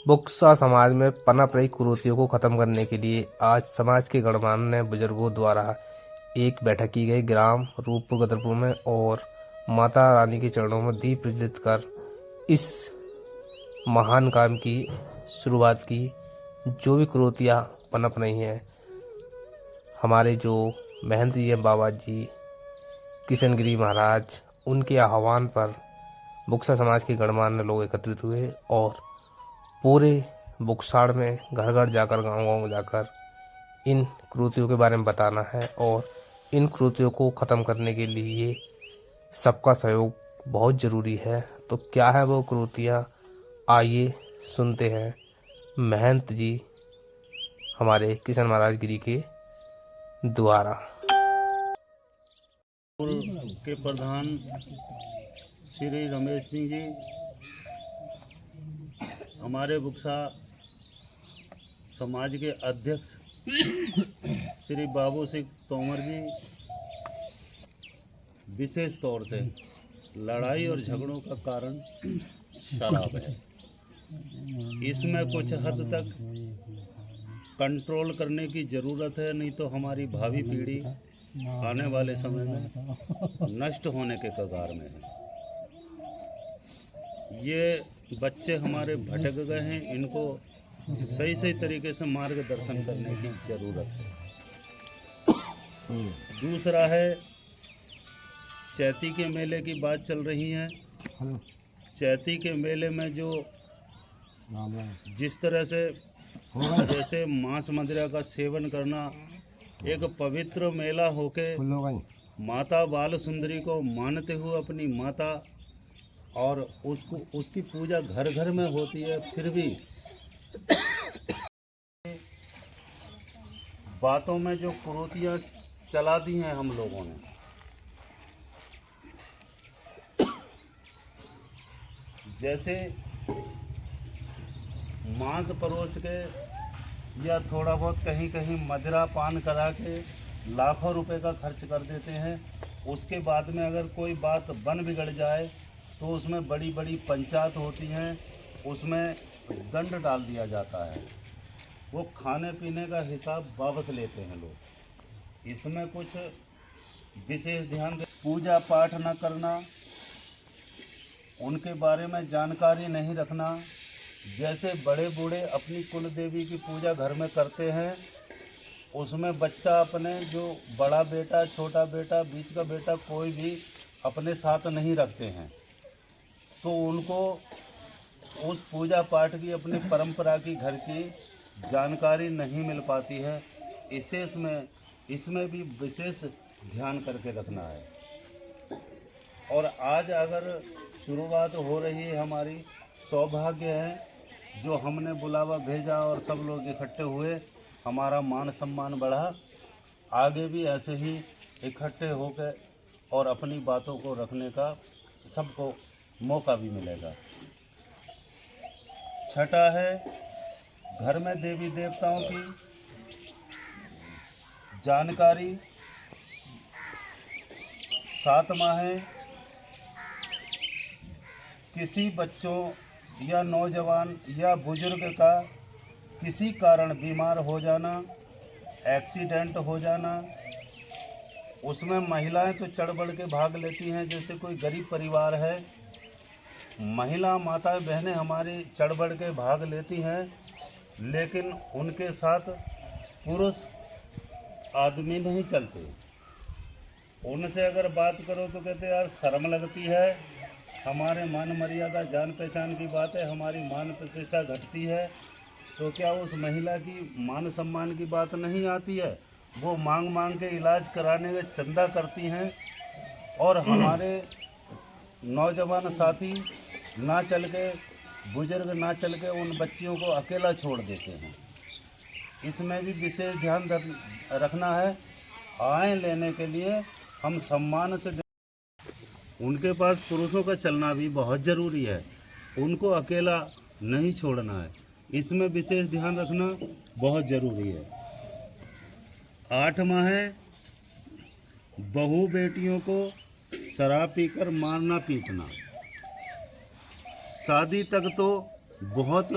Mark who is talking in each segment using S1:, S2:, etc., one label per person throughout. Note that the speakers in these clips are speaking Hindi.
S1: बुक्सा समाज में पनप रही कुरीतियों को खत्म करने के लिए आज समाज के गणमान्य बुजुर्गों द्वारा एक बैठक की गई ग्राम रूपपुर गदरपुर में और माता रानी के चरणों में दीप प्रज्वलित कर इस महान काम की शुरुआत की। जो भी कुरीतियाँ पनप रही हैं, हमारे जो महंत जी हैं बाबा जी किशनगिरी महाराज, उनके आह्वान पर बुक्सा समाज के गणमान्य लोग एकत्रित हुए और पूरे बुकसाड़ में घर घर जाकर गांव-गांव जाकर इन कुरीतियों के बारे में बताना है और इन कुरीतियों को ख़त्म करने के लिए सबका सहयोग बहुत ज़रूरी है। तो क्या है वो कुरीतियाँ, आइए सुनते हैं महंत जी हमारे किशन महाराज गिरी के द्वारा।
S2: के प्रधान श्री रमेश सिंह जी, हमारे बुक्सा समाज के अध्यक्ष श्री बाबू सिंह तोमर जी, विशेष तौर से लड़ाई और झगड़ों का कारण शराब है। इसमें कुछ हद तक कंट्रोल करने की ज़रूरत है, नहीं तो हमारी भावी पीढ़ी आने वाले समय में नष्ट होने के कगार में है। ये बच्चे हमारे भटक गए हैं, इनको सही सही तरीके से मार्गदर्शन करने की ज़रूरत है। दूसरा है, चैती के मेले की बात चल रही है। चैती के मेले में जो जिस तरह से जैसे मांस मदिरा का सेवन करना एक पवित्र मेला होके माता बाल सुंदरी को मानते हुए अपनी माता और उसकी पूजा घर घर में होती है, फिर भी बातों में जो कुरीतियाँ चला दी हैं हम लोगों ने, जैसे मांस परोस के या थोड़ा बहुत कहीं कहीं मदिरा पान करा के लाखों रुपए का खर्च कर देते हैं। उसके बाद में अगर कोई बात बन बिगड़ जाए तो उसमें बड़ी बड़ी पंचायत होती हैं, उसमें दंड डाल दिया जाता है। वो खाने पीने का हिसाब वापस लेते हैं लोग। इसमें कुछ विशेष ध्यान दे, पूजा पाठ न करना, उनके बारे में जानकारी नहीं रखना। जैसे बड़े बूढ़े अपनी कुल देवी की पूजा घर में करते हैं, उसमें बच्चा अपने जो बड़ा बेटा, छोटा बेटा, बीच का बेटा कोई भी अपने साथ नहीं रखते हैं, तो उनको उस पूजा पाठ की अपनी परंपरा की घर की जानकारी नहीं मिल पाती है। इसमें भी विशेष ध्यान करके रखना है। और आज अगर शुरुआत हो रही है, हमारी सौभाग्य है जो हमने बुलावा भेजा और सब लोग इकट्ठे हुए, हमारा मान सम्मान बढ़ा। आगे भी ऐसे ही इकट्ठे होकर और अपनी बातों को रखने का सबको मौका भी मिलेगा। छठा है, घर में देवी देवताओं की जानकारी। सातवां है, किसी बच्चों या नौजवान या बुजुर्ग का किसी कारण बीमार हो जाना, एक्सीडेंट हो जाना, उसमें महिलाएं तो चढ़ बढ़ के भाग लेती हैं। जैसे कोई गरीब परिवार है, महिला माताएं बहनें हमारी चढ़ बढ़ के भाग लेती हैं, लेकिन उनके साथ पुरुष आदमी नहीं चलते। उनसे अगर बात करो तो कहते यार शर्म लगती है, हमारे मान मर्यादा जान पहचान की बात है, हमारी मान प्रतिष्ठा घटती है। तो क्या उस महिला की मान सम्मान की बात नहीं आती है? वो मांग मांग के इलाज कराने में चंदा करती हैं और हमारे नौजवान साथी ना चल के, बुजुर्ग ना चल के उन बच्चियों को अकेला छोड़ देते हैं। इसमें भी विशेष ध्यान रखना है। आय लेने के लिए हम सम्मान से उनके पास पुरुषों का चलना भी बहुत ज़रूरी है, उनको अकेला नहीं छोड़ना है। इसमें विशेष ध्यान रखना बहुत ज़रूरी है। आठवां है, बहू बेटियों को शराब पीकर मारना पीटना। शादी तक तो बहुत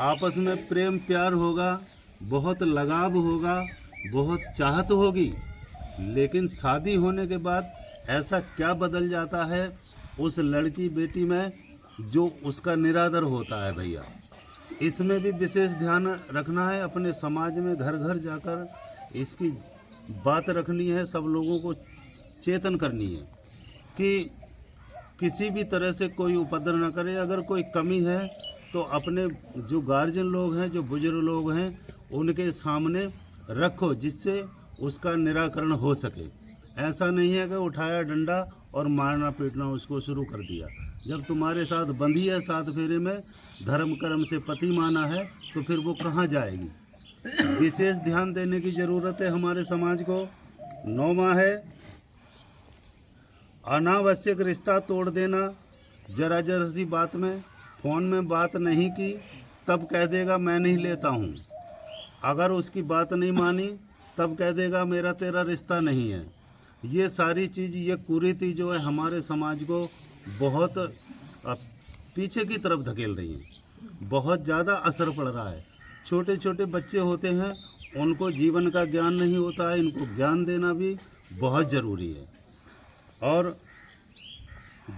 S2: आपस में प्रेम प्यार होगा, बहुत लगाव होगा, बहुत चाहत होगी, लेकिन शादी होने के बाद ऐसा क्या बदल जाता है उस लड़की बेटी में जो उसका निरादर होता है भैया। इसमें भी विशेष ध्यान रखना है, अपने समाज में घर घर जाकर इसकी बात रखनी है, सब लोगों को चेतन करनी है कि किसी भी तरह से कोई उपद्रव न करे। अगर कोई कमी है तो अपने जो गार्जियन लोग हैं, जो बुजुर्ग लोग हैं, उनके सामने रखो जिससे उसका निराकरण हो सके। ऐसा नहीं है कि उठाया डंडा और मारना पीटना उसको शुरू कर दिया। जब तुम्हारे साथ बंधी है 7 फेरे में, धर्म कर्म से पति माना है, तो फिर वो कहाँ जाएगी। विशेष ध्यान देने की ज़रूरत है हमारे समाज को। 9वां है अनावश्यक रिश्ता तोड़ देना। जरा सी बात में, फ़ोन में बात नहीं की तब कह देगा मैं नहीं लेता हूँ। अगर उसकी बात नहीं मानी तब कह देगा मेरा तेरा रिश्ता नहीं है। ये सारी चीज़, ये कुरीति जो है हमारे समाज को बहुत पीछे की तरफ धकेल रही है। बहुत ज़्यादा असर पड़ रहा है। छोटे छोटे बच्चे होते हैं, उनको जीवन का ज्ञान नहीं होता है, इनको ज्ञान देना भी बहुत ज़रूरी है। और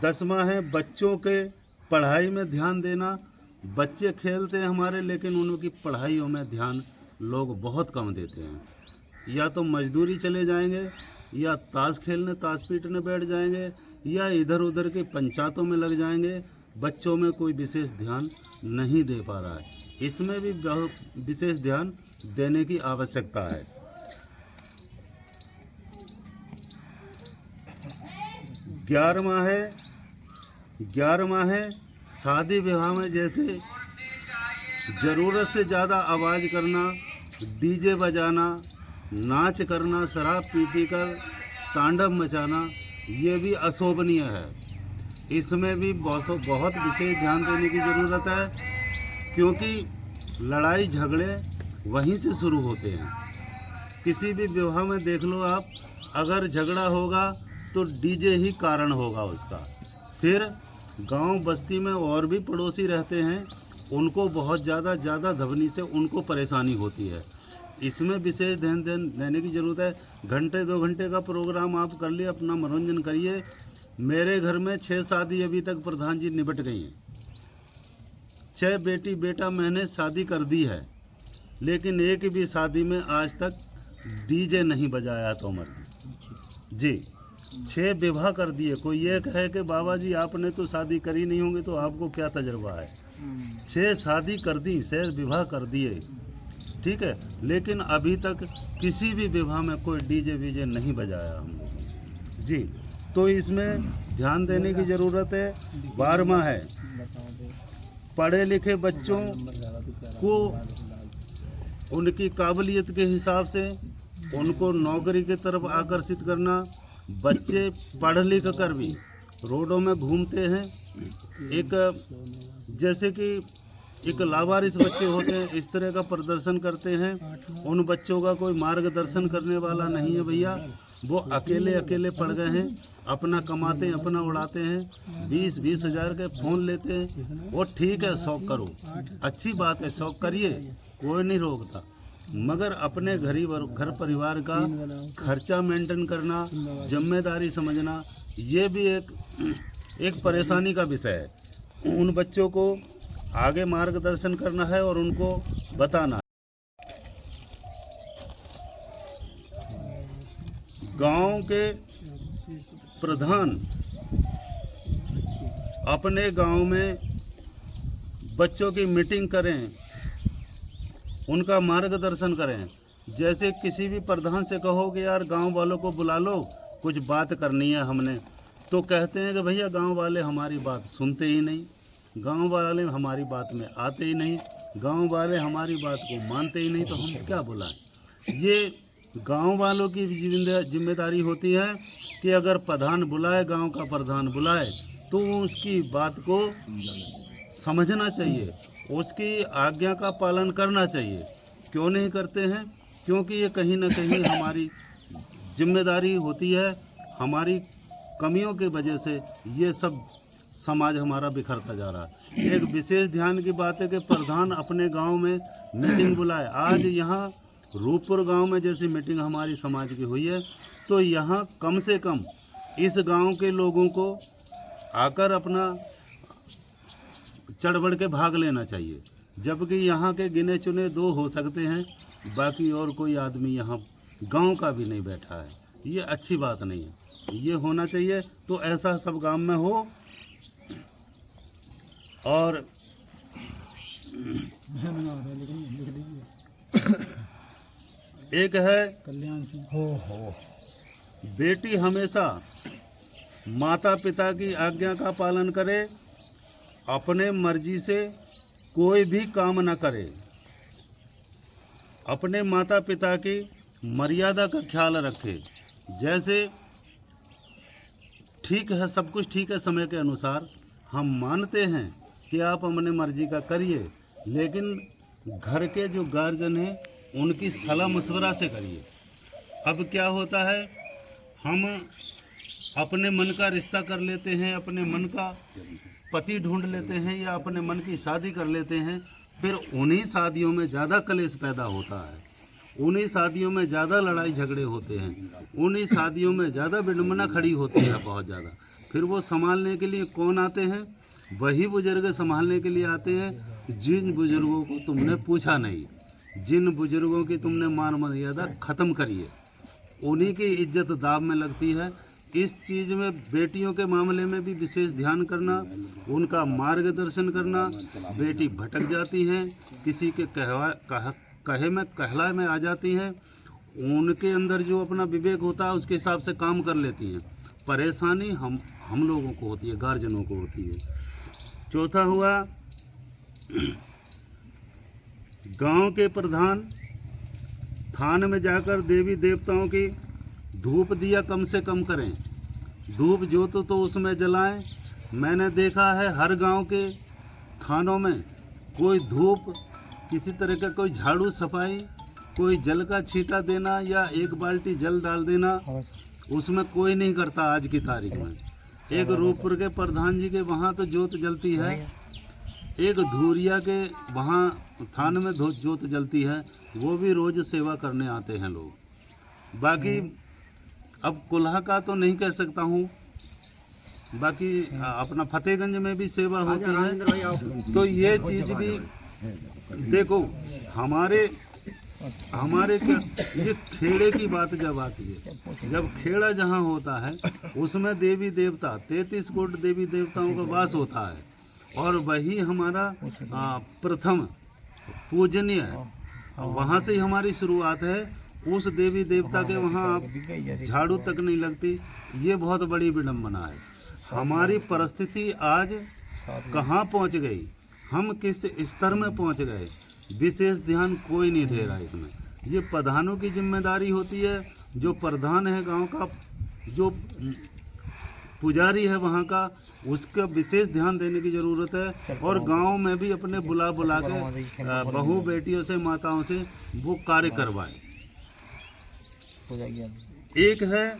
S2: 10वां है बच्चों के पढ़ाई में ध्यान देना। बच्चे खेलते हैं हमारे, लेकिन उनकी पढ़ाइयों में ध्यान लोग बहुत कम देते हैं। या तो मजदूरी चले जाएंगे, या ताश खेलने ताश पीटने बैठ जाएंगे, या इधर उधर के पंचायतों में लग जाएंगे। बच्चों में कोई विशेष ध्यान नहीं दे पा रहा है। इसमें भी बहुत विशेष ध्यान देने की आवश्यकता है। 11वां है शादी विवाह में जैसे ज़रूरत से ज़्यादा आवाज़ करना, डीजे बजाना, नाच करना, शराब पी कर तांडव मचाना, ये भी अशोभनीय है। इसमें भी बहुत विशेष ध्यान देने की ज़रूरत है, क्योंकि लड़ाई झगड़े वहीं से शुरू होते हैं। किसी भी विवाह में देख लो आप, अगर झगड़ा होगा तो डीजे ही कारण होगा उसका। फिर गांव बस्ती में और भी पड़ोसी रहते हैं, उनको बहुत ज़्यादा ध्वनि से उनको परेशानी होती है। इसमें विशेष ध्यान देने की ज़रूरत है। घंटे 2 घंटे का प्रोग्राम आप कर लिए, अपना मनोरंजन करिए। मेरे घर में 6 शादी अभी तक प्रधान जी निपट गई हैं। 6 बेटी बेटा मैंने शादी कर दी है, लेकिन एक भी शादी में आज तक डीजे नहीं बजाया तोमर जी। 6 विवाह कर दिए। कोई ये कहे कि बाबा जी आपने तो शादी करी नहीं होंगी, तो आपको क्या तजुर्बा है। 6 शादी कर दी, 6 विवाह कर दिए, ठीक है, लेकिन अभी तक किसी भी विवाह में कोई डीजे वीजे नहीं बजाया हम लोगों जी। तो इसमें ध्यान देने की ज़रूरत है। 12वां है पढ़े लिखे बच्चों को उनकी काबिलियत के हिसाब से उनको नौकरी की तरफ आकर्षित करना। बच्चे पढ़ लिख कर भी रोडों में घूमते हैं। जैसे कि एक लावारिस बच्चे होते हैं, इस तरह का प्रदर्शन करते हैं। उन बच्चों का कोई मार्गदर्शन करने वाला नहीं है भैया। वो अकेले पड़ गए हैं, अपना कमाते हैं, अपना उड़ाते हैं। 20-20 हज़ार के फ़ोन लेते हैं। वो ठीक है, शौक़ करो, अच्छी बात है, शौक़ करिए, कोई नहीं रोकता। मगर अपने घर परिवार का खर्चा मेंटेन करना, जिम्मेदारी समझना, ये भी एक परेशानी का विषय है। उन बच्चों को आगे मार्गदर्शन करना है और उनको बताना। गांव के प्रधान अपने गांव में बच्चों की मीटिंग करें, उनका मार्गदर्शन करें। जैसे किसी भी प्रधान से कहो कि यार गांव वालों को बुला लो, कुछ बात करनी है हमने, तो कहते हैं कि भैया गांव वाले हमारी बात सुनते ही नहीं, गांव वाले हमारी बात में आते ही नहीं, गांव वाले हमारी बात को मानते ही नहीं, तो हम क्या बुलाएं। ये गांव वालों की जिम्मेदारी होती है कि अगर प्रधान बुलाए, गांव का प्रधान बुलाए, तो उसकी बात को समझना चाहिए, उसकी आज्ञा का पालन करना चाहिए। क्यों नहीं करते हैं? क्योंकि ये कहीं ना कहीं हमारी जिम्मेदारी होती है। हमारी कमियों की वजह से ये सब समाज हमारा बिखरता जा रहा है। एक विशेष ध्यान की बात है कि प्रधान अपने गांव में मीटिंग बुलाए। आज यहाँ रूपपुर गांव में जैसी मीटिंग हमारी समाज की हुई है, तो यहाँ कम से कम इस गांव के लोगों को आकर अपना चढ़ बढ़ के भाग लेना चाहिए, जबकि यहाँ के गिने चुने 2 हो सकते हैं, बाकी और कोई आदमी यहाँ गांव का भी नहीं बैठा है। ये अच्छी बात नहीं है, ये होना चाहिए। तो ऐसा सब गांव में हो। और एक है
S3: कल्याण सिंह हो
S2: बेटी हमेशा माता पिता की आज्ञा का पालन करे, अपने मर्जी से कोई भी काम न करे, अपने माता पिता की मर्यादा का ख्याल रखे। जैसे ठीक है, सब कुछ ठीक है समय के अनुसार, हम मानते हैं कि आप अपने मर्जी का करिए, लेकिन घर के जो गार्जियन हैं उनकी सलाह मशवरा से करिए। अब क्या होता है, हम अपने मन का रिश्ता कर लेते हैं, अपने मन का पति ढूंढ लेते हैं या अपने मन की शादी कर लेते हैं, फिर उन्हीं शादियों में ज़्यादा कलेश पैदा होता है, उन्हीं शादियों में ज़्यादा लड़ाई झगड़े होते हैं, उन्हीं शादियों में ज़्यादा विडंबना खड़ी होती है बहुत ज़्यादा। फिर वो संभालने के लिए कौन आते हैं? वही बुजुर्ग संभालने के लिए आते हैं जिन बुजुर्गों को तुमने पूछा नहीं, जिन बुजुर्गों की तुमने मान मर्यादा ख़त्म करी है, उन्हीं की इज्जत दाव में लगती है। इस चीज़ में बेटियों के मामले में भी विशेष ध्यान करना, उनका मार्गदर्शन करना। बेटी भटक जाती हैं, किसी के कहलाए में आ जाती हैं, उनके अंदर जो अपना विवेक होता है उसके हिसाब से काम कर लेती हैं। परेशानी हम लोगों को होती है, गार्जियनों को होती है। चौथा हुआ, गांव के प्रधान थान में जाकर देवी देवताओं की धूप दिया कम से कम करें। धूप जोत तो उसमें जलाएं। मैंने देखा है हर गांव के थानों में कोई धूप, किसी तरह का कोई झाड़ू सफाई, कोई जल का छींटा देना या 1 बाल्टी जल डाल देना, उसमें कोई नहीं करता आज की तारीख में। एक रूपपुर के प्रधान जी के वहाँ तो जोत जलती है, एक धूरिया के वहाँ थान में जोत जलती है, वो भी रोज़ सेवा करने आते हैं लोग। बाकी अब कुल्हा का तो नहीं कह सकता हूँ, बाकी अपना फतेहगंज में भी सेवा होती है। तो ये चीज़ भी देखो, हमारे ये खेड़े की बात जब आती है, जब खेड़ा जहाँ होता है उसमें देवी देवता 33 कोट देवी देवताओं का वास होता है, और वही हमारा प्रथम पूजनीय है। वहाँ से ही हमारी शुरुआत है। उस देवी देवता के वहाँ आप झाड़ू तक नहीं लगती, ये बहुत बड़ी विडंबना है। हमारी परिस्थिति आज कहाँ पहुँच गई, हम किस स्तर में पहुँच गए, विशेष ध्यान कोई नहीं दे रहा है इसमें। ये प्रधानों की जिम्मेदारी होती है, जो प्रधान है गांव का, जो पुजारी है वहाँ का, उसका विशेष ध्यान देने की ज़रूरत है। और गांव में भी अपने बुला के बहू बेटियों से, माताओं से वो कार्य करवाए। एक है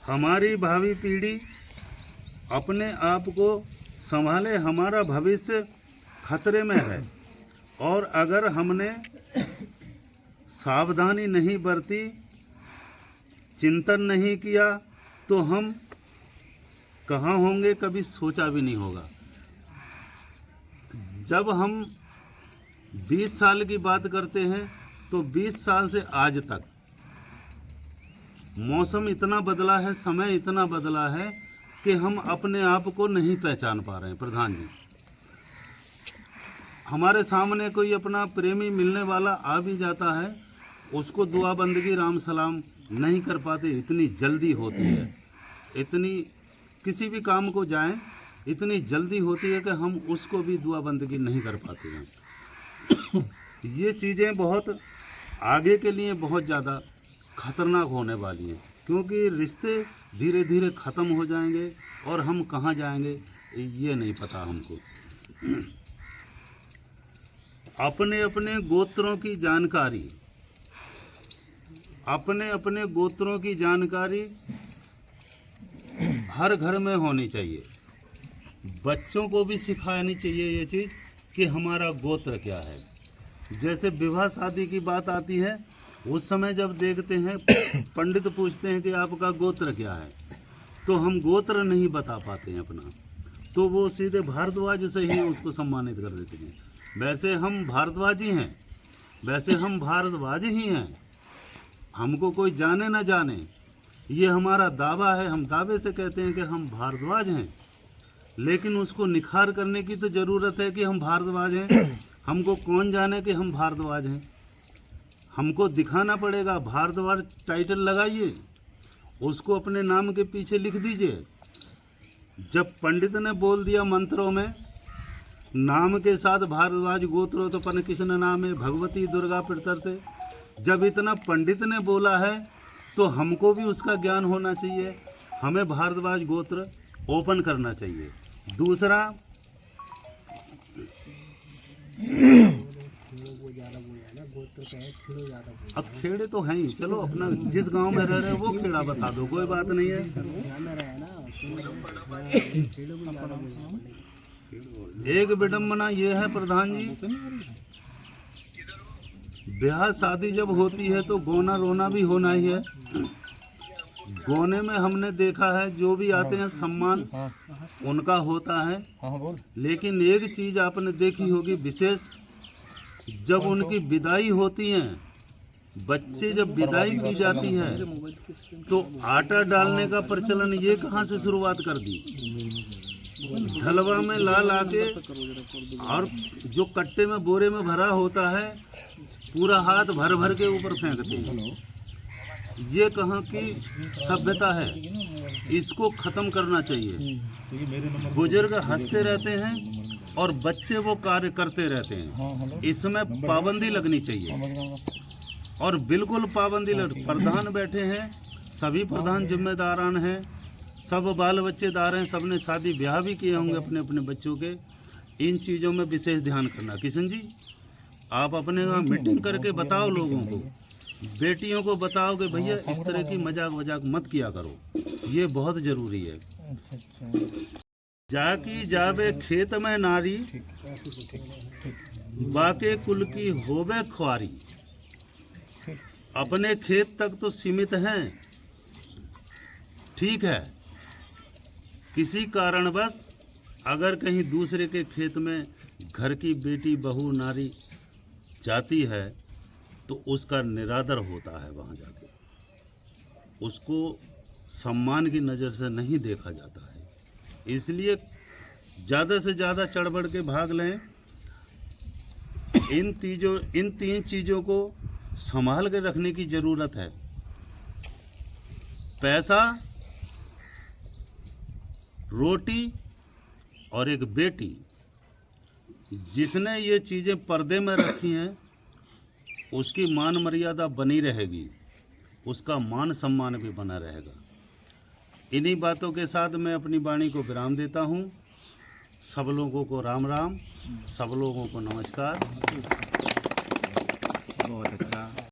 S2: हमारी भावी पीढ़ी अपने आप को संभाले, हमारा भविष्य खतरे में है, और अगर हमने सावधानी नहीं बरती, चिंतन नहीं किया, तो हम कहाँ होंगे कभी सोचा भी नहीं होगा। जब हम 20 साल की बात करते हैं तो 20 साल से आज तक मौसम इतना बदला है, समय इतना बदला है कि हम अपने आप को नहीं पहचान पा रहे हैं। प्रधान जी, हमारे सामने कोई अपना प्रेमी मिलने वाला आ भी जाता है, उसको दुआ बंदगी राम सलाम नहीं कर पाते, इतनी जल्दी होती है। इतनी किसी भी काम को जाएं, इतनी जल्दी होती है कि हम उसको भी दुआ बंदगी नहीं कर पाते हैं। ये चीज़ें बहुत आगे के लिए बहुत ज़्यादा खतरनाक होने वाली हैं, क्योंकि रिश्ते धीरे धीरे ख़त्म हो जाएंगे और हम कहाँ जाएंगे ये नहीं पता हमको। अपने अपने गोत्रों की जानकारी, अपने अपने गोत्रों की जानकारी हर घर में होनी चाहिए। बच्चों को भी सिखानी चाहिए ये चीज़ कि हमारा गोत्र क्या है। जैसे विवाह शादी की बात आती है, उस समय जब देखते हैं पंडित पूछते हैं कि आपका गोत्र क्या है, तो हम गोत्र नहीं बता पाते हैं अपना, तो वो सीधे भारद्वाज से ही उसको सम्मानित कर देते हैं। वैसे हम भारद्वाजी हैं, वैसे हम भारद्वाज ही हैं। हमको कोई जाने ना जाने, ये हमारा दावा है, हम दावे से कहते हैं कि हम भारद्वाज हैं। लेकिन उसको निखार करने की तो ज़रूरत है कि हम भारद्वाज हैं। हमको कौन जाने कि हम भारद्वाज हैं? हमको दिखाना पड़ेगा। भारद्वाज टाइटल लगाइए, उसको अपने नाम के पीछे लिख दीजिए। जब पंडित ने बोल दिया मंत्रों में नाम के साथ भारद्वाज गोत्रोत्पन्न कृष्ण नाम है भगवती दुर्गा प्रत्यर्थे, जब इतना पंडित ने बोला है तो हमको भी उसका ज्ञान होना चाहिए। हमें भारद्वाज गोत्र ओपन करना चाहिए। दूसरा, अब खेड़े तो हैं ही, चलो अपना जिस गांव में रह रहे हैं वो खेड़ा बता दो, कोई बात नहीं है। एक विडम्बना ये है प्रधान जी, ब्याह शादी जब होती है तो गोना रोना भी होना ही है। गोने में हमने देखा है जो भी आते हैं सम्मान उनका होता है, लेकिन एक चीज आपने देखी होगी विशेष, जब उनकी विदाई होती है, बच्चे जब विदाई की जाती है तो आटा डालने का प्रचलन ये कहाँ से शुरुआत कर दी? ढलवा में ला के और जो कट्टे में बोरे में भरा होता है पूरा हाथ भर भर के ऊपर फेंकते हैं। ये कहाँ की सभ्यता है? इसको ख़त्म करना चाहिए। बुजुर्ग हंसते रहते हैं और बच्चे वो कार्य करते रहते हैं। इसमें पाबंदी लगनी चाहिए और बिल्कुल पाबंदी प्रधान बैठे हैं, सभी प्रधान जिम्मेदारान हैं, सब बाल बच्चेदार हैं, सब ने शादी ब्याह भी किए होंगे अपने अपने बच्चों के। इन चीज़ों में विशेष ध्यान करना। किशन जी, आप अपने वहाँ मीटिंग करके बताओ लोगों को, बेटियों को बताओ कि भैया इस तरह की मजाक वजाक मत किया करो, ये बहुत ज़रूरी है। जाकी जावे खेत में नारी, बाके कुल की होवे ख्वारी। अपने खेत तक तो सीमित हैं, ठीक है, किसी कारणवश अगर कहीं दूसरे के खेत में घर की बेटी बहू नारी जाती है तो उसका निरादर होता है। वहाँ जाके उसको सम्मान की नज़र से नहीं देखा जाता है। इसलिए ज़्यादा से ज़्यादा चढ़ बढ़ के भाग लें। इन तीन चीज़ों को संभाल के रखने की ज़रूरत है। पैसा, रोटी और एक बेटी, जिसने ये चीज़ें पर्दे में रखी हैं उसकी मान मर्यादा बनी रहेगी, उसका मान सम्मान भी बना रहेगा। इन्हीं बातों के साथ मैं अपनी वाणी को विराम देता हूँ। सब लोगों को राम राम, सब लोगों को नमस्कार। बहुत अच्छा।